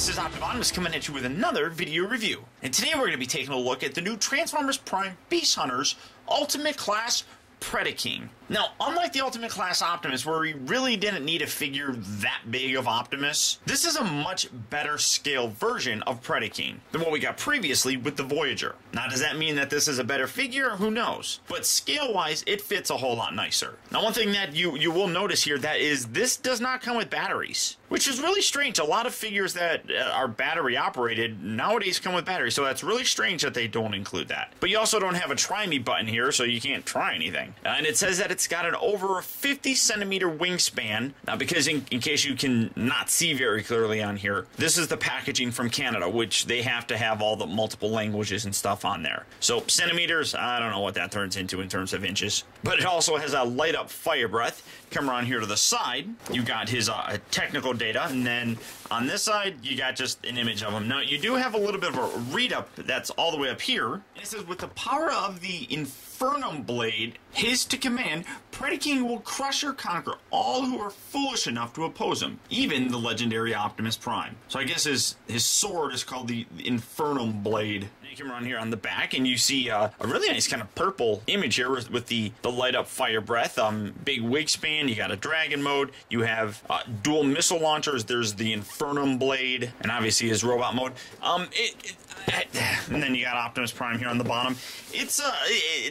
this is Optibotimus coming at you with another video review. And today we're going to be taking a look at the new Transformers Prime Beast Hunters Ultimate Class Predaking. Now, unlike the Ultimate Class Optimus, where we really didn't need a figure that big of Optimus, this is a much better scale version of Predaking than what we got previously with the Voyager. Now, does that mean that this is a better figure? Who knows? But scale-wise, it fits a whole lot nicer. Now, one thing that you will notice here, that is, this does not come with batteries, which is really strange. A lot of figures that are battery operated nowadays come with batteries, so that's really strange that they don't include that. But you also don't have a try me button here, so you can't try anything. And it says that it's got an over 50 centimeter wingspan. Now, because in case you can not see very clearly on here, this is the packaging from Canada, which they have to have all the multiple languages and stuff on there. So centimeters, I don't know what that turns into in terms of inches. But it also has a light up fire breath. Come around here to the side, you got his technical data, and then on this side, you got just an image of him. Now, you do have a little bit of a read-up that's all the way up here. And it says, with the power of the Infernum Blade, his to command, Predaking will crush or conquer all who are foolish enough to oppose him, even the legendary Optimus Prime. So I guess his sword is called the Infernum Blade. You come around here on the back, and you see a really nice kind of purple image here with the light up fire breath, big wingspan. You got a dragon mode. You have dual missile launchers. There's the Infernum Blade, and obviously his robot mode. And then you got Optimus Prime here on the bottom. It's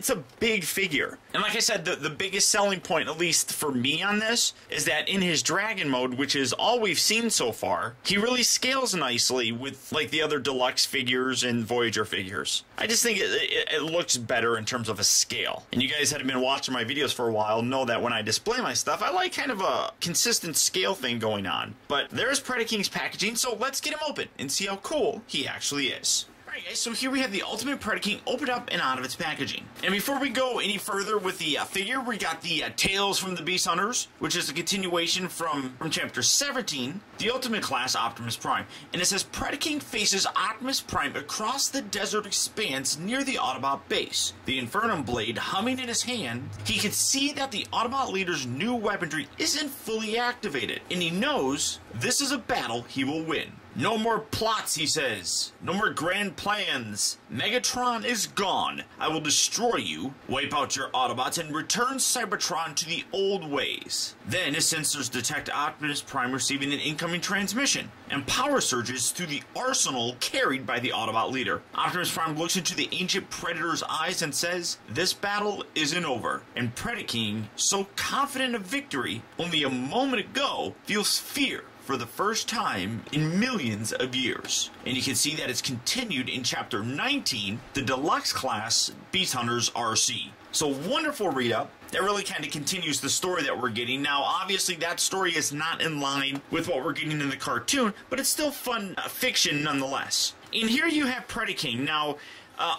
a big figure. And like I said, the biggest selling point, at least for me on this, is that in his dragon mode, which is all we've seen so far, he really scales nicely with like the other deluxe figures and Voyager figures. I just think it looks better in terms of a scale. And you guys that have been watching my videos for a while know that when I display my stuff, I like kind of a consistent scale thing going on. But there's Predaking's packaging, so let's get him open and see how cool he actually is. Alright guys, so here we have the Ultimate Predaking opened up and out of its packaging. And before we go any further with the figure, we got the Tales from the Beast Hunters, which is a continuation from Chapter 17, the Ultimate Class Optimus Prime. And it says, Predaking faces Optimus Prime across the desert expanse near the Autobot base. The Infernum Blade humming in his hand, he can see that the Autobot leader's new weaponry isn't fully activated, and he knows this is a battle he will win. No more plots, he says. No more grand plans. Megatron is gone. I will destroy you, wipe out your Autobots, and return Cybertron to the old ways. Then his sensors detect Optimus Prime receiving an incoming transmission, and power surges through the arsenal carried by the Autobot leader. Optimus Prime looks into the ancient Predator's eyes and says, this battle isn't over. And Predaking, so confident of victory only a moment ago, feels fear for the first time in millions of years. And you can see that it's continued in Chapter 19, the Deluxe Class Beast Hunters RC. So wonderful read-up. That really kind of continues the story that we're getting. Now, obviously, that story is not in line with what we're getting in the cartoon, but it's still fun fiction nonetheless. And here you have Predaking. Now,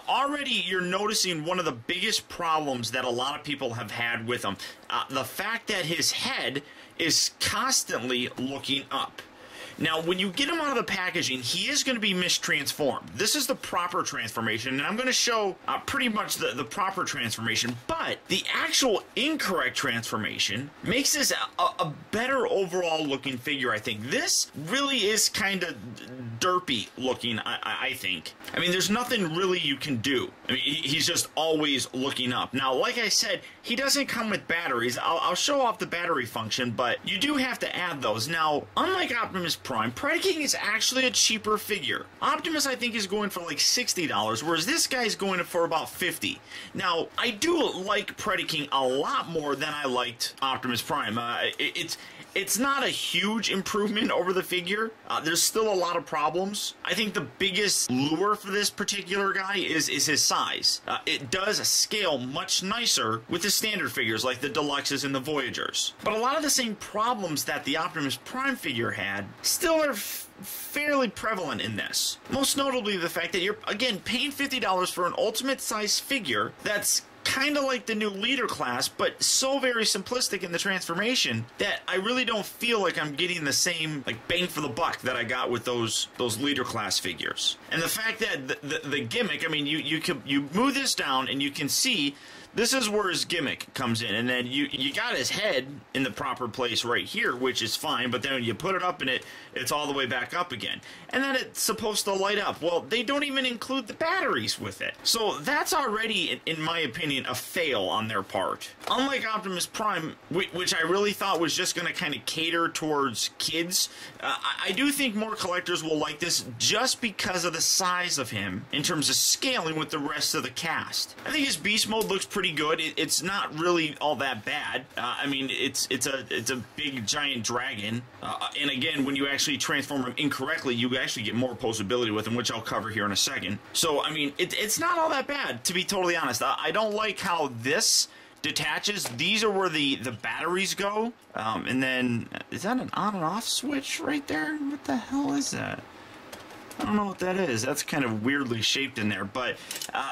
already you're noticing one of the biggest problems that a lot of people have had with him. The fact that his head is constantly looking up. Now, when you get him out of the packaging, he is going to be mistransformed. This is the proper transformation, and I'm going to show pretty much the proper transformation, but the actual incorrect transformation makes this a better overall looking figure, I think. This really is kind of derpy looking, I think. I mean, there's nothing really you can do. I mean, he's just always looking up. Now, like I said, he doesn't come with batteries. I'll show off the battery function, but you do have to add those. Now, unlike Optimus Prime, Predaking is actually a cheaper figure. Optimus, I think, is going for like $60, whereas this guy's going for about $50. Now, I do like Predaking a lot more than I liked Optimus Prime. It's not a huge improvement over the figure. There's still a lot of problems. I think the biggest lure for this particular guy is his size. It does scale much nicer with the standard figures like the Deluxes and the Voyagers. But a lot of the same problems that the Optimus Prime figure had still are fairly prevalent in this. Most notably the fact that you're, again, paying $50 for an ultimate size figure that's kind of like the new leader class, but so very simplistic in the transformation that I really don't feel like I'm getting the same like bang for the buck that I got with those leader class figures. And the fact that the gimmick, I mean, you move this down and you can see this is where his gimmick comes in, and then you got his head in the proper place right here, which is fine, but then when you put it up in it, it's all the way back up again. And then it's supposed to light up. Well, they don't even include the batteries with it. So that's already, in my opinion, a fail on their part. Unlike Optimus Prime, which I really thought was just going to kind of cater towards kids, I do think more collectors will like this just because of the size of him in terms of scaling with the rest of the cast. I think his beast mode looks pretty good. It's not really all that bad. I mean, it's a big giant dragon, and again, when you actually transform him incorrectly, you actually get more posability with him, which I'll cover here in a second. So I mean, it's not all that bad, to be totally honest. I don't like how this detaches. These are where the batteries go, and then is that an on and off switch right there? What the hell is that? I don't know what that is. That's kind of weirdly shaped in there, but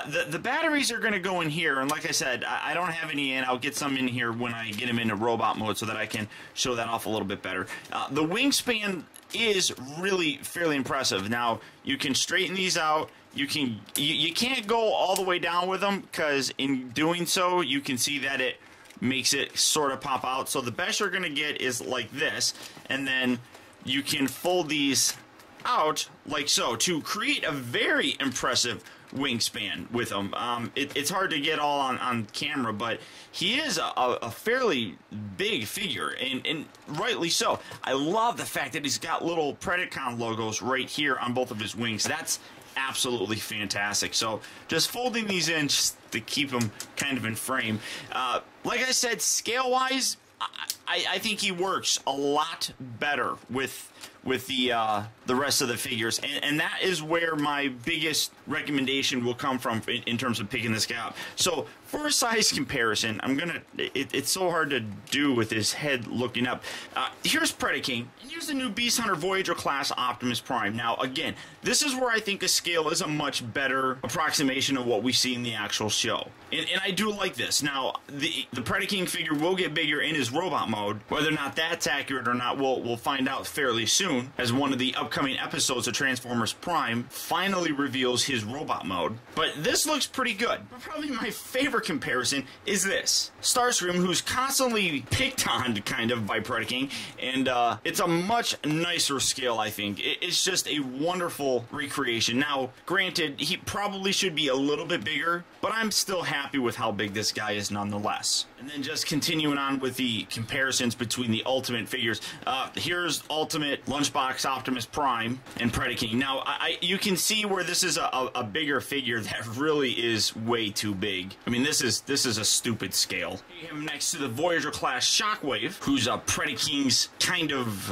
the batteries are going to go in here, and like I said, I don't have any in. I'll get some in here when I get him into robot mode so that I can show that off a little bit better. The wingspan is really fairly impressive. Now, you can straighten these out. You can't go all the way down with them, because in doing so, you can see that it makes it sort of pop out. So the best you're going to get is like this, and then you can fold these out like so to create a very impressive wingspan with him. It's hard to get all on camera, but he is a fairly big figure, and rightly so. I love the fact that he's got little Predaking logos right here on both of his wings. That's absolutely fantastic. So just folding these in just to keep them kind of in frame. Like I said, scale wise, I think he works a lot better with the rest of the figures, and that is where my biggest recommendation will come from in terms of picking this guy up. So for a size comparison, it's so hard to do with his head looking up. Here's Predaking, and here's the new Beast Hunter Voyager class Optimus Prime. Now again, this is where I think a scale is a much better approximation of what we see in the actual show, and I do like this. Now the Predaking figure will get bigger in his robot mode. Whether or not that's accurate or not, we'll find out fairly soon, as one of the upcoming episodes of Transformers Prime finally reveals his robot mode. But this looks pretty good. But probably my favorite comparison is this. Starscream, who's constantly picked on kind of by Predaking, and it's a much nicer scale, I think. It's just a wonderful recreation. Now, granted, he probably should be a little bit bigger, but I'm still happy with how big this guy is nonetheless. And then just continuing on with the comparisons between the Ultimate figures. Here's Ultimate Lunchbox Optimus Prime and Predaking. Now, you can see where this is a bigger figure that really is way too big. I mean, this is a stupid scale. You have him next to the Voyager class Shockwave, who's Predaking's kind of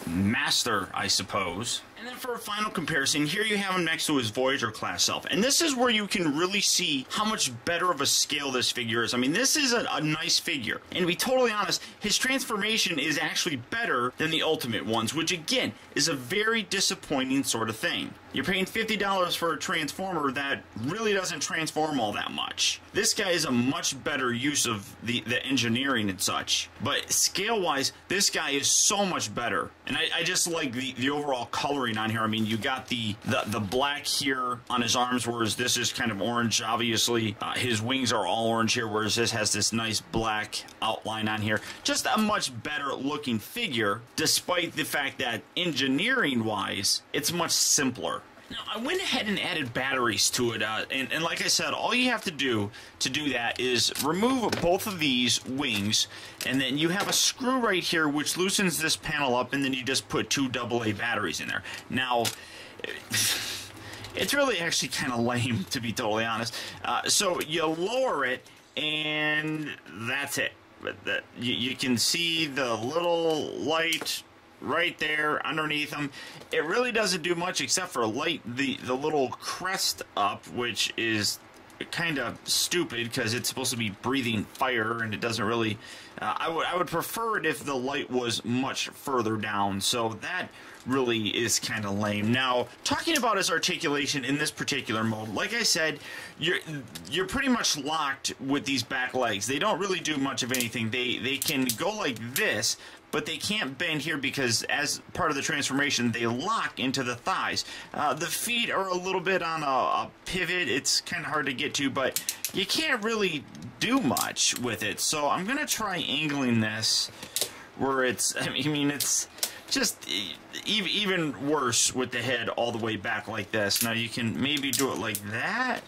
master, I suppose. And then for a final comparison, here you have him next to his Voyager class self. And this is where you can really see how much better of a scale this figure is. I mean, this is a nice figure. And to be totally honest, his transformation is actually better than the Ultimate ones, which again, is a very disappointing sort of thing. You're paying $50 for a Transformer that really doesn't transform all that much. This guy is a much better use of the engineering and such. But scale-wise, this guy is so much better. And I just like the overall coloring on here. I mean, you got the black here on his arms, whereas this is kind of orange, obviously. His wings are all orange here, whereas this has this nice black outline on here. Just a much better looking figure, despite the fact that engineering-wise, it's much simpler. Now, I went ahead and added batteries to it, and like I said, all you have to do that is remove both of these wings, and then you have a screw right here which loosens this panel up, and then you just put two AA batteries in there. Now, it's really actually kind of lame, to be totally honest. So you lower it, and that's it. But you can see the little light right there underneath them. It really doesn't do much except for light the little crest up, which is kind of stupid because it's supposed to be breathing fire, and it doesn't really. I would prefer it if the light was much further down, so that really is kind of lame. Now, talking about his articulation in this particular mode, like I said, you're pretty much locked with these back legs. They don't really do much of anything. They can go like this, but they can't bend here because as part of the transformation, they lock into the thighs. The feet are a little bit on a pivot. It's kind of hard to get to, but you can't really do much with it. So I'm going to try angling this where it's, I mean, it's just even worse with the head all the way back like this. Now you can maybe do it like that.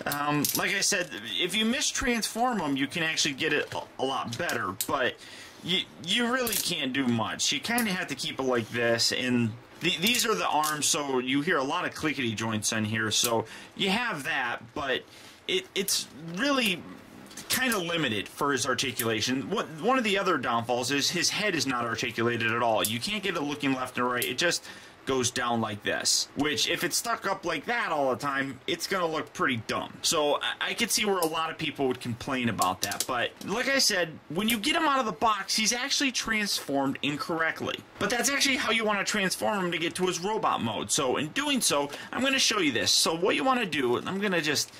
Like I said, if you mistransform them, you can actually get it a lot better, but you really can't do much. You kind of have to keep it like this, and these are the arms, so you hear a lot of clickety joints on here, so you have that, but it's really kind of limited for his articulation. One of the other downfalls is his head is not articulated at all. You can't get it looking left and right. It just goes down like this, which if it's stuck up like that all the time, it's gonna look pretty dumb. So I could see where a lot of people would complain about that, but like I said, when you get him out of the box, he's actually transformed incorrectly. But that's actually how you want to transform him to get to his robot mode. So in doing so, I'm going to show you this. So what you want to do, I'm going to just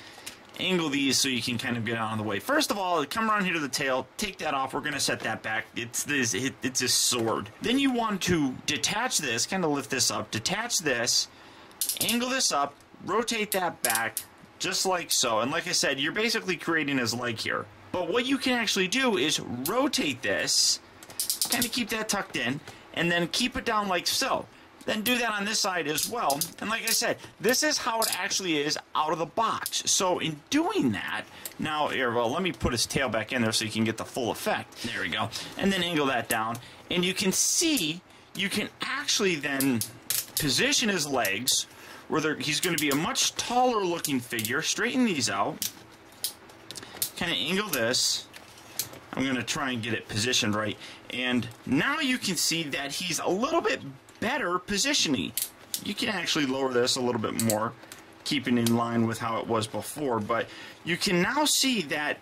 angle these so you can kind of get out of the way. First of all, come around here to the tail, take that off. We're going to set that back. It's a sword. Then you want to detach this, kind of lift this up, detach this, angle this up, rotate that back, just like so. And like I said, you're basically creating his leg here. But what you can actually do is rotate this, kind of keep that tucked in, and then keep it down like so. Then do that on this side as well. And like I said, this is how it actually is out of the box. So in doing that, now here, well, let me put his tail back in there so you can get the full effect. There we go. And then angle that down. And you can see, you can actually then position his legs where he's going to be a much taller looking figure. Straighten these out. Kind of angle this. I'm going to try and get it positioned right. And now you can see that he's a little bit better positioning. You can actually lower this a little bit more, keeping in line with how it was before, but you can now see that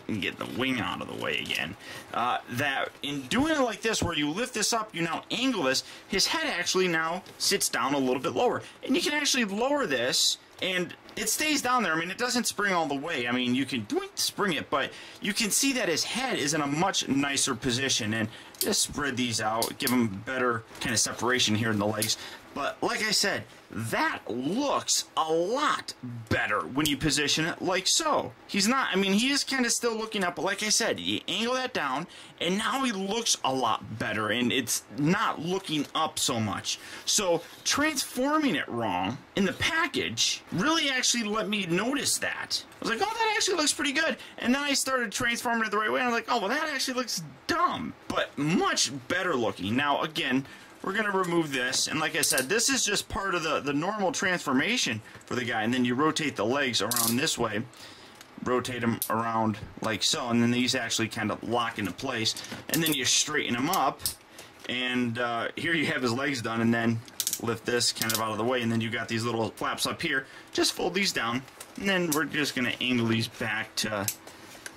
get the wing out of the way again, that in doing it like this, where you lift this up, you now angle this, his head actually now sits down a little bit lower. And you can actually lower this, and it stays down there. I mean, it doesn't spring all the way. I mean, you can spring it, but you can see that his head is in a much nicer position. And just spread these out, give him better kind of separation here in the legs. But like I said, that looks a lot better when you position it like so. He's not, I mean, he is kind of still looking up, but like I said, you angle that down, and now he looks a lot better, and it's not looking up so much. So transforming it wrong in the package really actually let me notice that. I was like, oh, that actually looks pretty good. And then I started transforming it the right way, and I was like, oh, well, that actually looks dumb, but much better looking. Now, again, we're going to remove this, and like I said, this is just part of the normal transformation for the guy, and then you rotate the legs around this way, rotate them around like so, and then these actually kind of lock into place, and then you straighten them up, and here you have his legs done, and then lift this kind of out of the way, and then you got these little flaps up here. Just fold these down, and then we're just going to angle these back to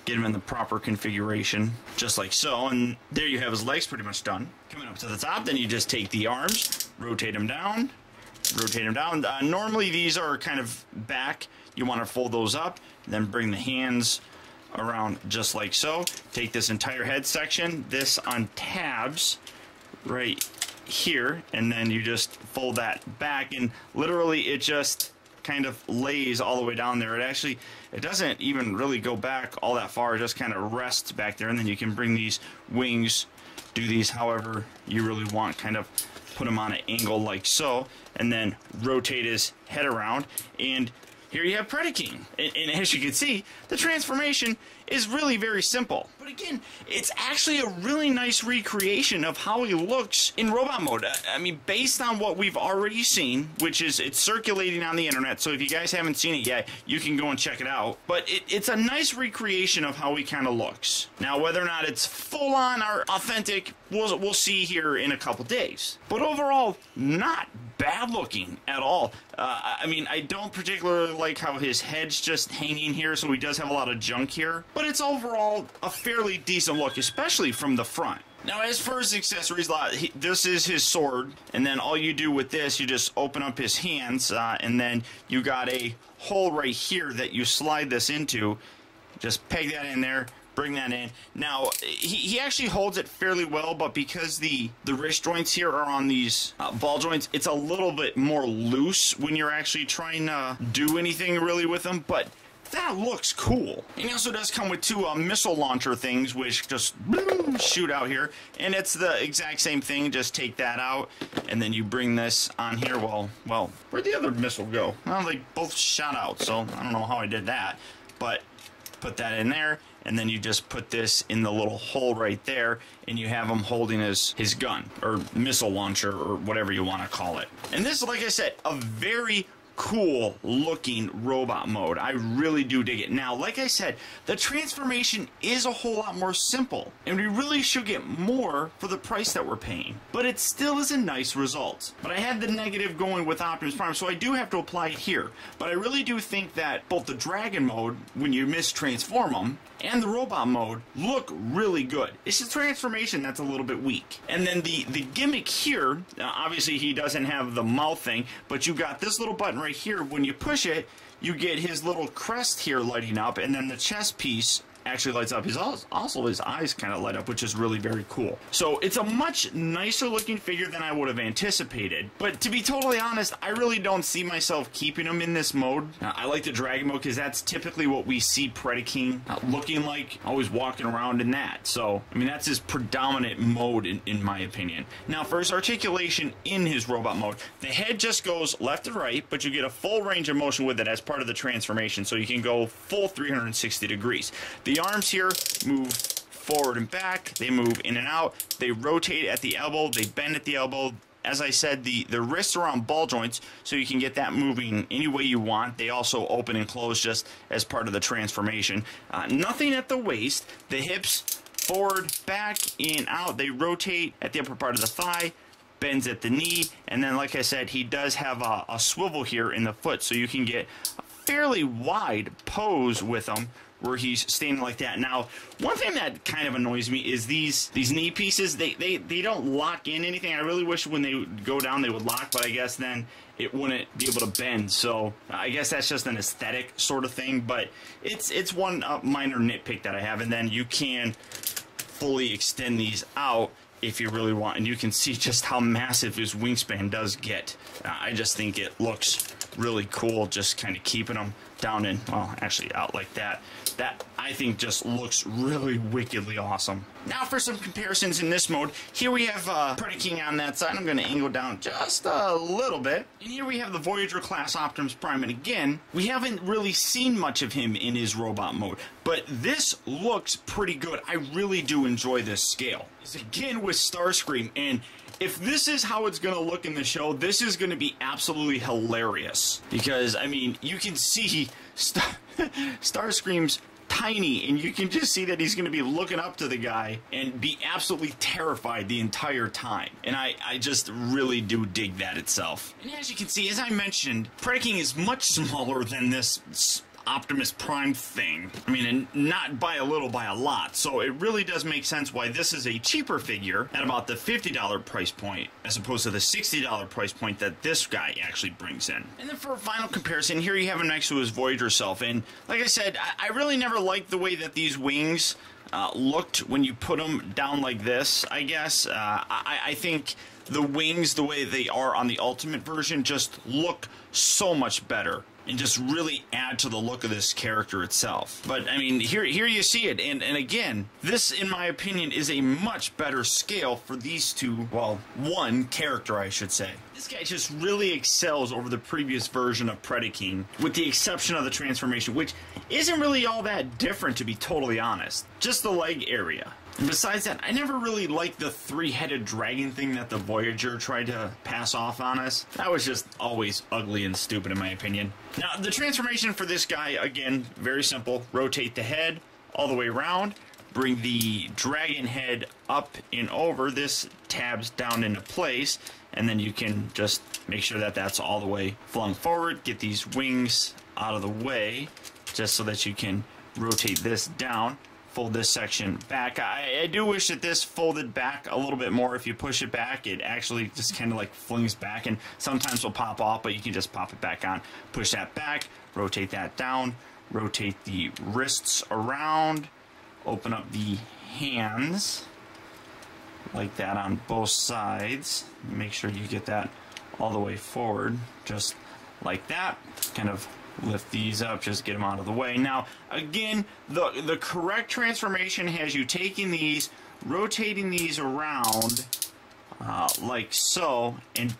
get him in the proper configuration, just like so, and there you have his legs pretty much done. Coming up to the top, then you just take the arms, rotate them down, rotate them down. Normally these are kind of back. You want to fold those up, then bring the hands around just like so. Take this entire head section, this on tabs right here, and then you just fold that back, and literally it just kind of lays all the way down there. It doesn't even really go back all that far. It just kind of rests back there, and then you can bring these wings, do these however you really want, kind of put them on an angle like so, and then rotate his head around, and here you have Predaking. And as you can see, the transformation is really very simple. But again, it's actually a really nice recreation of how he looks in robot mode. I mean, based on what we've already seen, which is it's circulating on the internet, so if you guys haven't seen it yet, you can go and check it out. But it's a nice recreation of how he kind of looks. Now, whether or not it's full-on or authentic, we'll see here in a couple days. But overall, not bad looking at all. I mean, I don't particularly like how his head's just hanging here, so he does have a lot of junk here, but it's overall a fairly decent look, especially from the front. Now, as for his accessories, this is his sword, and then all you do with this, you just open up his hands, and then you got a hole right here that you slide this into. Just peg that in there, bring that in. Now, he actually holds it fairly well, but because the wrist joints here are on these ball joints, it's a little bit more loose when you're actually trying to do anything really with them, but that looks cool. And he also does come with two missile launcher things, which just shoot out here. And it's the exact same thing, just take that out, and then you bring this on here. Well, where'd the other missile go? Well, they both shot out, so I don't know how I did that. But put that in there, and then you just put this in the little hole right there, and you have him holding his gun, or missile launcher, or whatever you want to call it. And this, like I said, a very cool looking robot mode. I really do dig it. Now, like I said, the transformation is a whole lot more simple, and we really should get more for the price that we're paying, but it still is a nice result. But I had the negative going with Optimus Prime, so I do have to apply it here. But I really do think that both the Dragon mode, when you mistransform them, and the robot mode look really good. It's the transformation that's a little bit weak. And then the gimmick here, obviously he doesn't have the mouth thing, but you got this little button right here. When you push it, you get his little crest here lighting up, and then the chest piece actually lights up. Also his eyes kind of light up, which is really very cool. So it's a much nicer looking figure than I would have anticipated. But to be totally honest, I really don't see myself keeping him in this mode. I like the Dragon mode because that's typically what we see Predaking looking like, always walking around in that. So, I mean, that's his predominant mode in my opinion. Now, for his articulation in his robot mode, the head just goes left and right, but you get a full range of motion with it as part of the transformation, so you can go full 360 degrees. The arms here move forward and back, they move in and out, they rotate at the elbow, they bend at the elbow. As I said, the wrists are on ball joints, so you can get that moving any way you want. They also open and close just as part of the transformation. Nothing at the waist. The hips forward, back, in, out. They rotate at the upper part of the thigh, bends at the knee, and then, like I said, he does have a swivel here in the foot, so you can get a fairly wide pose with him, where he's standing like that. Now, one thing that kind of annoys me is these knee pieces, they don't lock in anything. I really wish when they go down they would lock, but I guess then it wouldn't be able to bend. So I guess that's just an aesthetic sort of thing, but it's one minor nitpick that I have. And then you can fully extend these out if you really want, and you can see just how massive his wingspan does get. I just think it looks really cool, just kind of keeping them down and, well, actually out like that. That, I think, just looks really wickedly awesome. Now for some comparisons in this mode. Here we have Predaking on that side. I'm going to angle down just a little bit. And here we have the Voyager class Optimus Prime. And again, we haven't really seen much of him in his robot mode, but this looks pretty good. I really do enjoy this scale. It's again with Starscream, and if this is how it's going to look in the show, this is going to be absolutely hilarious. Because, I mean, you can see Starscream's tiny, and you can just see that he's going to be looking up to the guy and be absolutely terrified the entire time. And I just really do dig that itself. And as you can see, as I mentioned, Predaking is much smaller than this Optimus Prime thing. I mean, and not by a little, by a lot. So it really does make sense why this is a cheaper figure at about the $50 price point, as opposed to the $60 price point that this guy actually brings in. And then for a final comparison, here you have him next to his Voyager self. And like I said, I really never liked the way that these wings looked when you put them down like this, I guess. I think the wings, the way they are on the Ultimate version, just look so much better and just really add to the look of this character itself. But, I mean, here you see it, and again, this, in my opinion, is a much better scale for these two, well, one character, I should say. This guy just really excels over the previous version of Predaking, with the exception of the transformation, which isn't really all that different, to be totally honest. Just the leg area. And besides that, I never really liked the three-headed dragon thing that the Voyager tried to pass off on us. That was just always ugly and stupid in my opinion. Now, the transformation for this guy, again, very simple. Rotate the head all the way around. Bring the dragon head up and over. This tabs down into place. And then you can just make sure that that's all the way flung forward. Get these wings out of the way, just so that you can rotate this down. Fold this section back. I do wish that this folded back a little bit more. If you push it back, it actually just kind of like flings back, and sometimes will pop off, but you can just pop it back on. Push that back, rotate that down, rotate the wrists around, open up the hands like that on both sides. Make sure you get that all the way forward, just like that. Kind of lift these up, just get them out of the way. Now, again, the correct transformation has you taking these, rotating these around like so, and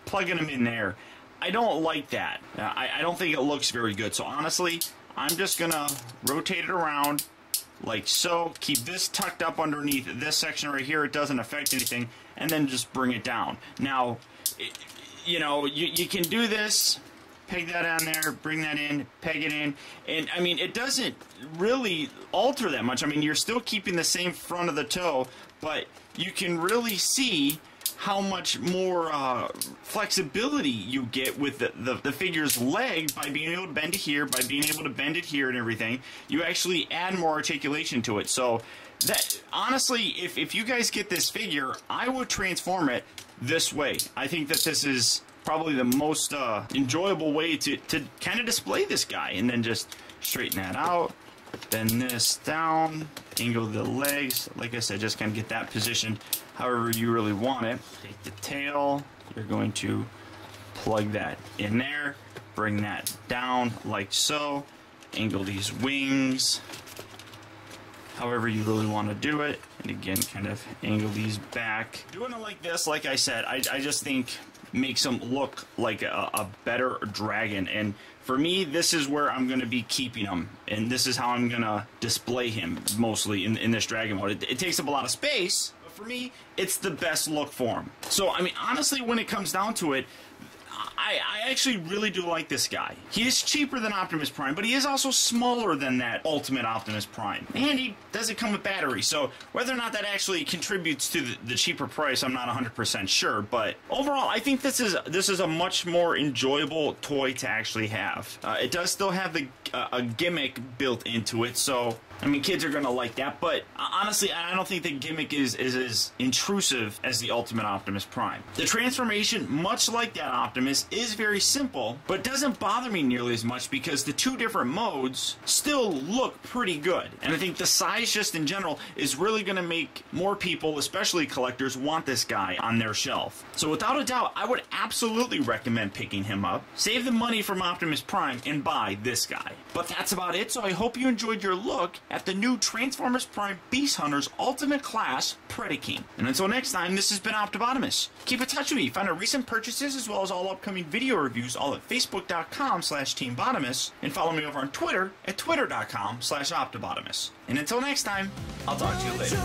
plugging them in there. I don't like that. I don't think it looks very good. So honestly, I'm just gonna rotate it around like so. Keep this tucked up underneath this section right here. It doesn't affect anything, and then just bring it down. Now, you know, you can do this. Peg that on there, bring that in, peg it in, and I mean, it doesn't really alter that much. I mean, you're still keeping the same front of the toe, but you can really see how much more flexibility you get with the figure's leg by being able to bend it here, by being able to bend it here and everything. You actually add more articulation to it. So that, honestly, if you guys get this figure, I would transform it this way. I think that this is probably the most enjoyable way to kind of display this guy. And then just straighten that out, bend this down, angle the legs. Like I said, just kind of get that positioned however you really want it. Take the tail, you're going to plug that in there, bring that down like so, angle these wings however you really want to do it, and again, kind of angle these back. Doing it like this, like I said, I just think makes him look like a better dragon. And for me, this is where I'm going to be keeping him, and this is how I'm going to display him mostly in this dragon mode. It takes up a lot of space, but for me, it's the best look for him. So, I mean, honestly, when it comes down to it, I actually really do like this guy. He is cheaper than Optimus Prime, but he is also smaller than that Ultimate Optimus Prime. And he doesn't come with batteries, so whether or not that actually contributes to the cheaper price, I'm not 100% sure. But overall, I think this is a much more enjoyable toy to actually have. It does still have a gimmick built into it, so I mean, kids are going to like that, but honestly, I don't think the gimmick is as intrusive as the Ultimate Optimus Prime. The transformation, much like that Optimus, is very simple, but doesn't bother me nearly as much because the two different modes still look pretty good. And I think the size just in general is really going to make more people, especially collectors, want this guy on their shelf. So without a doubt, I would absolutely recommend picking him up. Save the money from Optimus Prime and buy this guy. But that's about it, so I hope you enjoyed your look at the new Transformers Prime Beast Hunters Ultimate Class Predaking. And until next time, this has been Optibotimus. Keep in touch with me. Find our recent purchases as well as all upcoming video reviews all at facebook.com/teambotimus, and follow me over on Twitter at twitter.com/Optibotimus. And until next time, I'll talk to you later.